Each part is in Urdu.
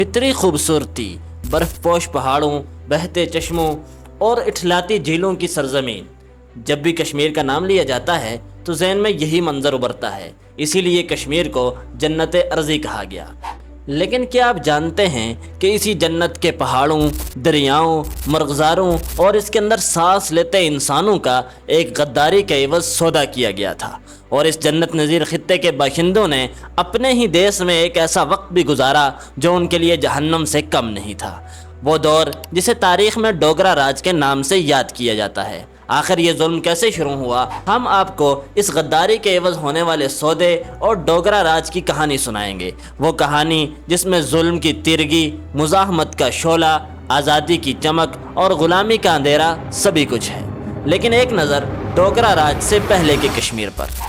فطری خوبصورتی، برف پوش پہاڑوں، بہتے چشموں اور اٹھلاتی جھیلوں کی سرزمین۔ جب بھی کشمیر کا نام لیا جاتا ہے تو ذہن میں یہی منظر ابھرتا ہے، اسی لیے کشمیر کو جنت ارضی کہا گیا۔ لیکن کیا آپ جانتے ہیں کہ اسی جنت کے پہاڑوں، دریاؤں، مرغزاروں اور اس کے اندر سانس لیتے انسانوں کا ایک غداری کے عوض سودا کیا گیا تھا، اور اس جنت نظیر خطے کے باشندوں نے اپنے ہی دیس میں ایک ایسا وقت بھی گزارا جو ان کے لیے جہنم سے کم نہیں تھا۔ وہ دور جسے تاریخ میں ڈوگرا راج کے نام سے یاد کیا جاتا ہے۔ آخر یہ ظلم کیسے شروع ہوا؟ ہم آپ کو اس غداری کے عوض ہونے والے سودے اور ڈوگرا راج کی کہانی سنائیں گے، وہ کہانی جس میں ظلم کی تیرگی، مزاحمت کا شعلہ، آزادی کی چمک اور غلامی کا اندھیرا سبھی کچھ ہے۔ لیکن ایک نظر ڈوگرا راج سے پہلے کے کشمیر پر۔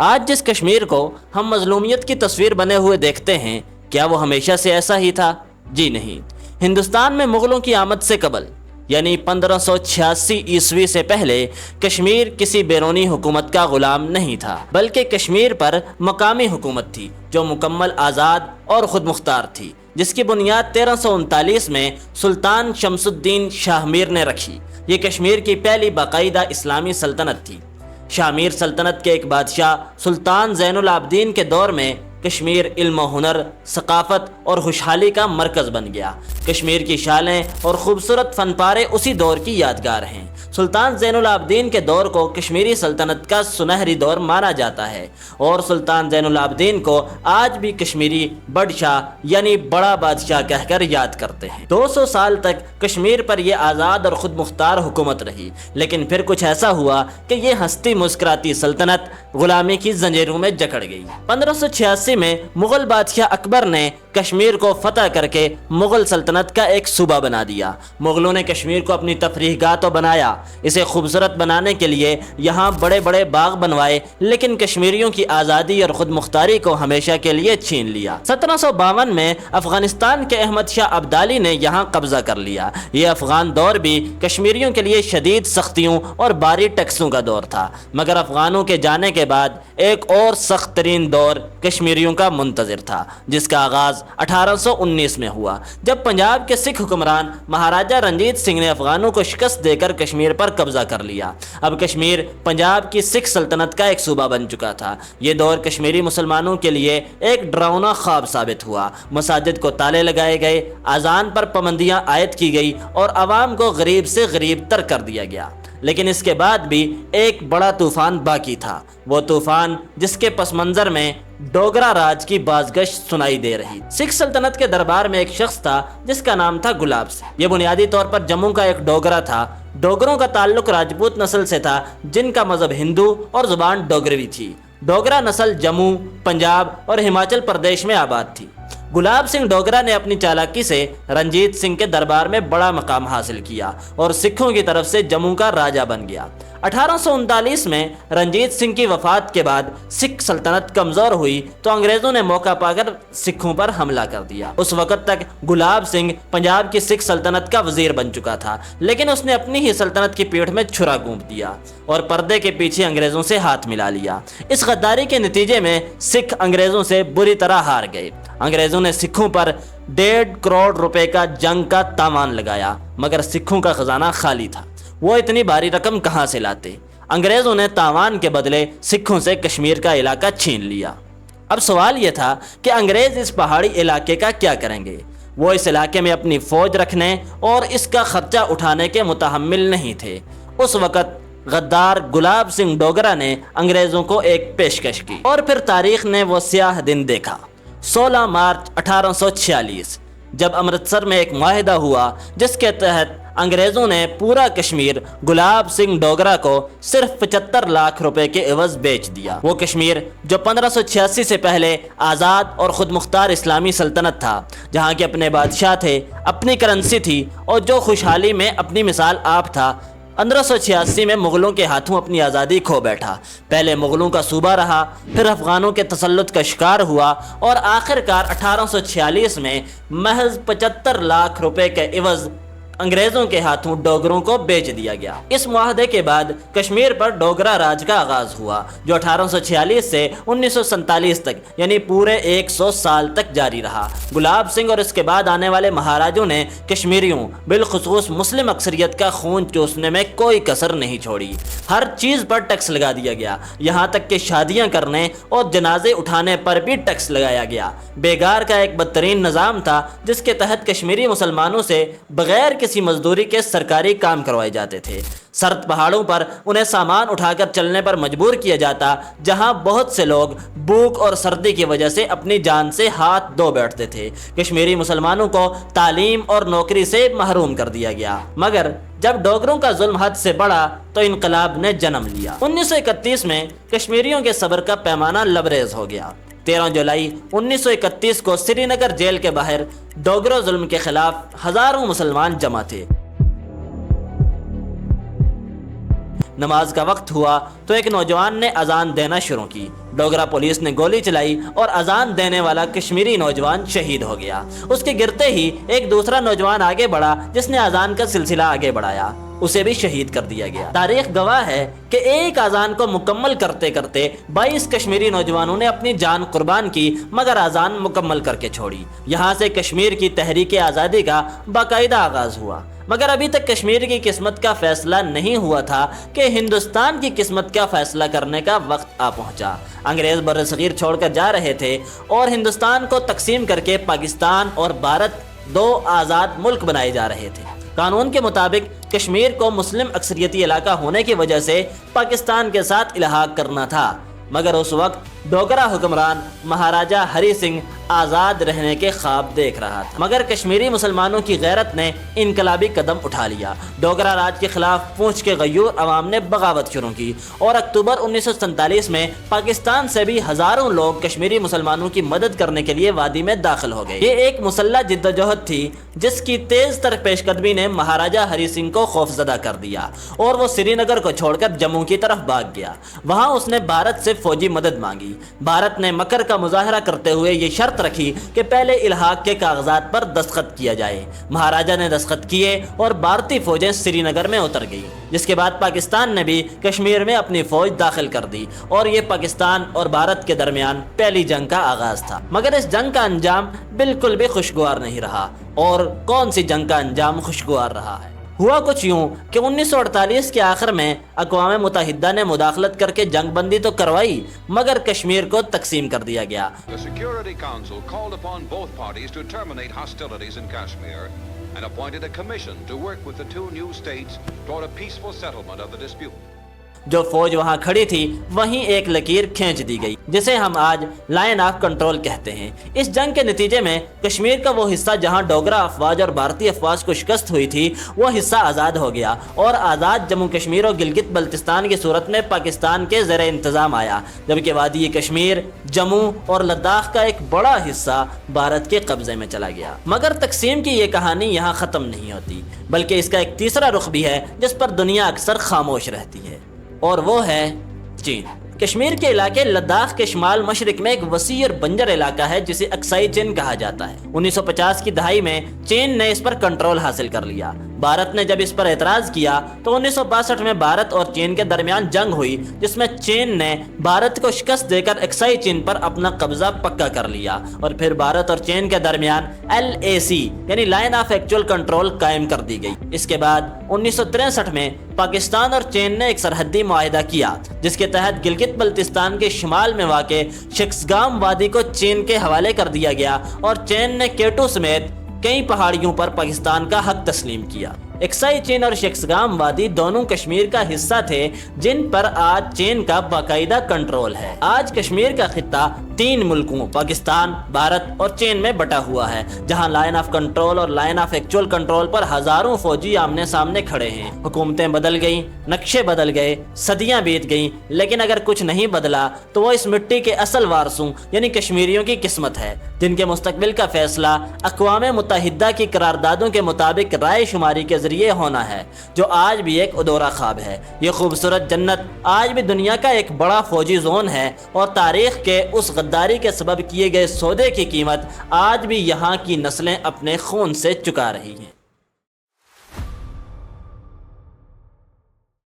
آج جس کشمیر کو ہم مظلومیت کی تصویر بنے ہوئے دیکھتے ہیں، کیا وہ ہمیشہ سے ایسا ہی تھا؟ جی نہیں۔ ہندوستان میں مغلوں کی آمد سے قبل یعنی 1586 عیسوی سے پہلے کشمیر کسی بیرونی حکومت کا غلام نہیں تھا، بلکہ کشمیر پر مقامی حکومت تھی جو مکمل آزاد اور خود مختار تھی، جس کی بنیاد 1339 میں سلطان شمس الدین شاہ میر نے رکھی۔ یہ کشمیر کی پہلی باقاعدہ اسلامی سلطنت تھی۔ شاہ میر سلطنت کے ایک بادشاہ سلطان زین العابدین کے دور میں کشمیر علم و ہنر، ثقافت اور خوشحالی کا مرکز بن گیا۔ کشمیر کی شالیں اور خوبصورت فن پارے اسی دور کی یادگار ہیں۔ سلطان زین العابدین کے دور کو کشمیری سلطنت کا سنہری دور مانا جاتا ہے، اور سلطان زین العابدین کو آج بھی کشمیری بڑ شاہ یعنی بڑا بادشاہ کہہ کر یاد کرتے ہیں۔ 200 سال تک کشمیر پر یہ آزاد اور خود مختار حکومت رہی، لیکن پھر کچھ ایسا ہوا کہ یہ ہستی مسکراتی سلطنت غلامی کی زنجیروں میں جکڑ گئی۔ 1586 میں مغل بادشاہ اکبر نے کشمیر کو فتح کر کے مغل سلطنت کا ایک صوبہ بنا دیا۔ مغلوں نے کشمیر کو اپنی تفریح گاہ تو بنایا، اسے خوبصورت بنانے کے لیے یہاں بڑے بڑے باغ بنوائے، لیکن کشمیریوں کی آزادی اور خود مختاری کو ہمیشہ کے لیے چھین لیا۔ 1752 میں افغانستان کے احمد شاہ ابدالی نے یہاں قبضہ کر لیا۔ یہ افغان دور بھی کشمیریوں کے لیے شدید سختیوں اور بھاری ٹیکسوں کا دور تھا، مگر افغانوں کے جانے کے بعد ایک اور سخت ترین دور کشمیریوں کا منتظر تھا، جس کا آغاز 1819 میں ہوا، جب پنجاب کے سکھ حکمران مہاراجہ رنجیت سنگھ نے افغانوں کو شکست دے کر کشمیر پر قبضہ کر لیا۔ اب کشمیر پنجاب کی سکھ سلطنت کا ایک صوبہ بن چکا تھا۔ یہ دور کشمیری مسلمانوں کے لیے ایک ڈراؤنا خواب ثابت ہوا۔ مساجد کو تالے لگائے گئے، اذان پر پابندیاں عائد کی گئی اور عوام کو غریب سے غریب تر کر دیا گیا۔ لیکن اس کے بعد بھی ایک بڑا طوفان باقی تھا، وہ طوفان جس کے پس منظر میں ڈوگرا راج کی بازگشت سنائی دے رہی۔ سکھ سلطنت کے دربار میں ایک شخص تھا جس کا نام تھا گلاب سنگھ۔ یہ بنیادی طور پر جموں کا ایک ڈوگرا تھا۔ ڈوگروں کا تعلق راجپوت نسل سے تھا جن کا مذہب ہندو اور زبان ڈوگروی تھی۔ ڈوگرا نسل جموں، پنجاب اور ہماچل پردیش میں آباد تھی۔ گلاب سنگھ ڈوگرا نے اپنی چالاکی سے رنجیت سنگھ کے دربار میں بڑا مقام حاصل کیا اور سکھوں کی طرف سے جموں کا راجہ بن گیا۔ 1839 میں رنجیت سنگھ کی وفات کے بعد سکھ سلطنت کمزور ہوئی تو انگریزوں نے موقع پا کر سکھوں پر حملہ کر دیا۔ اس وقت تک گلاب سنگھ پنجاب کی سکھ سلطنت کا وزیر بن چکا تھا، لیکن اس نے اپنی ہی سلطنت کی پیٹھ میں چھرا گونپ دیا اور پردے کے پیچھے انگریزوں سے ہاتھ ملا لیا۔ اس غداری کے نتیجے میں سکھ انگریزوں سے بری طرح ہار گئے۔ انگریزوں نے سکھوں پر 1.5 کروڑ روپے کا جنگ کا تاوان لگایا، مگر سکھوں کا خزانہ خالی تھا۔ وہ اتنی بھاری رقم کہاں سے لاتے؟ انگریزوں نے تاوان کے بدلے سکھوں سے کشمیر کا علاقہ چھین لیا۔ اب سوال یہ تھا کہ انگریز اس پہاڑی علاقے کا کیا کریں گے؟ وہ اس علاقے میں اپنی فوج رکھنے اور اس کا خرچہ اٹھانے کے متحمل نہیں تھے۔ اس وقت غدار گلاب سنگھ ڈوگرا نے انگریزوں کو ایک پیشکش کی، اور پھر تاریخ نے وہ سیاہ دن دیکھا۔ 16 مارچ 1846 جب امرتسر میں ایک معاہدہ ہوا جس کے تحت انگریزوں نے پورا کشمیر گلاب سنگھ ڈوگرا کو صرف 75 لاکھ روپے کے عوض بیچ دیا۔ وہ کشمیر جو 1586 سے پہلے آزاد اور خود مختار اسلامی سلطنت تھا، جہاں کے اپنے بادشاہ تھے، اپنی کرنسی تھی اور جو خوشحالی میں اپنی مثال آپ تھا، 1586 میں مغلوں کے ہاتھوں اپنی آزادی کھو بیٹھا۔ پہلے مغلوں کا صوبہ رہا، پھر افغانوں کے تسلط کا شکار ہوا اور آخرکار 1846 میں محض 75 لاکھ روپے کے عوض انگریزوں کے ہاتھوں ڈوگروں کو بیچ دیا گیا۔ اس معاہدے کے بعد کشمیر پر ڈوگرا راج کا آغاز ہوا، جو 1846 سے 1947 تک یعنی پورے 100 سال تک جاری رہا۔ گلاب سنگھ اور اس کے بعد آنے والے مہاراجوں نے کشمیریوں بالخصوص مسلم اکثریت کا خون چوسنے میں کوئی کسر نہیں چھوڑی۔ ہر چیز پر ٹیکس لگا دیا گیا، یہاں تک کہ شادیاں کرنے اور جنازے اٹھانے پر بھی ٹیکس لگایا گیا۔ بیگار کا ایک بدترین نظام تھا، جس کے تحت کشمیری مسلمانوں سے بغیر کسی مزدوری کے سرکاری کام کروائے جاتے تھے۔ سرد پہاڑوں پر انہیں سامان اٹھا کر چلنے پر مجبور کیا جاتا، جہاں بہت سے لوگ بھوک اور سردی کی وجہ سے اپنی جان سے ہاتھ دھو بیٹھتے تھے۔ کشمیری مسلمانوں کو تعلیم اور نوکری سے محروم کر دیا گیا۔ مگر جب ڈوگروں کا ظلم حد سے بڑھا تو انقلاب نے جنم لیا۔ 1931 میں کشمیریوں کے صبر کا پیمانہ لبریز ہو گیا۔ 13 جولائی 1931 کو سری نگر جیل کے باہر ڈوگروں ظلم کے خلاف ہزاروں مسلمان جمع تھے۔ نماز کا وقت ہوا تو ایک نوجوان نے اذان دینا شروع کی۔ ڈوگرا پولیس نے گولی چلائی اور اذان دینے والا کشمیری نوجوان شہید ہو گیا۔ اس کے گرتے ہی ایک دوسرا نوجوان آگے بڑھا، جس نے اذان کا سلسلہ آگے بڑھایا، اسے بھی شہید کر دیا گیا۔ تاریخ گواہ ہے کہ ایک اذان کو مکمل کرتے کرتے 22 کشمیری نوجوانوں نے اپنی جان قربان کی، مگر اذان مکمل کر کے چھوڑی۔ یہاں سے کشمیر کی تحریک آزادی کا باقاعدہ آغاز ہوا، مگر ابھی تک کشمیر کی قسمت کا فیصلہ نہیں ہوا تھا کہ ہندوستان کی قسمت کا فیصلہ کرنے کا وقت آ پہنچا۔ انگریز بر صغیر چھوڑ کر جا رہے تھے اور ہندوستان کو تقسیم کر کے پاکستان اور بھارت 2 آزاد ملک بنائے جا رہے تھے۔ قانون کے مطابق کشمیر کو مسلم اکثریتی علاقہ ہونے کی وجہ سے پاکستان کے ساتھ الحاق کرنا تھا، مگر اس وقت ڈوگرا حکمران مہاراجہ ہری سنگھ آزاد رہنے کے خواب دیکھ رہا تھا، مگر کشمیری مسلمانوں کی غیرت نے انقلابی قدم اٹھا لیا۔ ڈوگرا راج کے خلاف پونچھ کے غیور عوام نے بغاوت شروع کی اور اکتوبر 1947 میں پاکستان سے بھی ہزاروں لوگ کشمیری مسلمانوں کی مدد کرنے کے لیے وادی میں داخل ہو گئے۔ یہ ایک مسلح جدوجہد تھی جس کی تیز تر پیش قدمی نے مہاراجہ ہری سنگھ کو خوفزدہ کر دیا اور وہ سری نگر کو چھوڑ کر جموں کی طرف بھاگ گیا۔ وہاں اس نے بھارت سے فوجی مدد مانگی۔ بھارت نے مکر کا مظاہرہ کرتے ہوئے یہ شرط رکھی کہ پہلے الحاق کے کاغذات پر دستخط کیا جائے۔ مہاراجہ نے دستخط کیے اور بھارتی فوجیں سری نگر میں اتر گئی، جس کے بعد پاکستان نے بھی کشمیر میں اپنی فوج داخل کر دی اور یہ پاکستان اور بھارت کے درمیان پہلی جنگ کا آغاز تھا۔ مگر اس جنگ کا انجام بالکل بھی خوشگوار نہیں رہا۔ اور کون سی جنگ کا انجام خوشگوار رہا ہے؟ ہوا کچھ یوں کہ 1948 کے آخر میں اقوام متحدہ نے مداخلت کر کے جنگ بندی تو کروائی، مگر کشمیر کو تقسیم کر دیا گیا۔ The Security Council called upon both parties to terminate hostilities in Kashmir and appointed a commission to work with the 2 new states toward a peaceful settlement of the dispute. جو فوج وہاں کھڑی تھی وہیں ایک لکیر کھینچ دی گئی، جسے ہم آج لائن آف کنٹرول کہتے ہیں۔ اس جنگ کے نتیجے میں کشمیر کا وہ حصہ جہاں ڈوگرا افواج اور بھارتی افواج کو شکست ہوئی تھی، وہ حصہ آزاد ہو گیا اور آزاد جموں کشمیر اور گلگت بلتستان کی صورت میں پاکستان کے زیر انتظام آیا، جبکہ وادی کشمیر، جموں اور لداخ کا ایک بڑا حصہ بھارت کے قبضے میں چلا گیا۔ مگر تقسیم کی یہ کہانی یہاں ختم نہیں ہوتی، بلکہ اس کا ایک تیسرا رخ بھی ہے جس پر دنیا اکثر خاموش رہتی ہے، اور وہ ہے چین۔ کشمیر کے علاقے لداخ کے شمال مشرق میں ایک وسیع اور بنجر علاقہ ہے جسے اکسائی چین کہا جاتا ہے۔ 1950 کی دہائی میں چین نے اس پر کنٹرول حاصل کر لیا۔ بھارت نے جب اس پر اعتراض کیا تو 1962 میں بھارت اور چین کے درمیان جنگ ہوئی، جس میں چین نے بھارت کو شکست دے کر اکسائی چین پر اپنا قبضہ پکا کر لیا اور پھر بھارت اور چین کے درمیان LAC یعنی لائن آف ایکچوئل کنٹرول قائم کر دی گئی۔ اس کے بعد 1963 میں پاکستان اور چین نے ایک سرحدی معاہدہ کیا، جس کے تحت گلگت بلتستان کے شمال میں واقع شکسگام وادی کو چین کے حوالے کر دیا گیا اور چین نے کیٹو سمیت کئی پہاڑیوں پر پاکستان کا حق تسلیم کیا۔ اکسائی چین اور شکسگام وادی دونوں کشمیر کا حصہ تھے، جن پر آج چین کا باقاعدہ کنٹرول ہے۔ آج کشمیر کا خطہ 3 ملکوں پاکستان، بھارت اور چین میں بٹا ہوا ہے، جہاں لائن آف کنٹرول اور لائن آف ایکچوئل کنٹرول پر ہزاروں فوجی آمنے سامنے کھڑے ہیں۔ حکومتیں بدل گئیں، نقشے بدل گئے، صدیاں بیت گئیں، لیکن اگر کچھ نہیں بدلا تو وہ اس مٹی کے اصل وارثوں یعنی کشمیریوں کی قسمت ہے، جن کے مستقبل کا فیصلہ اقوام متحدہ کی قراردادوں کے مطابق رائے شماری کے ذریعے ہونا ہے، جو آج بھی ایک ادھورا خواب ہے۔ یہ خوبصورت جنت آج بھی دنیا کا ایک بڑا فوجی زون ہے، اور تاریخ کے اس غداری کے سبب کیے گئے سودے کی قیمت آج بھی یہاں کی نسلیں اپنے خون سے چکا رہی ہیں۔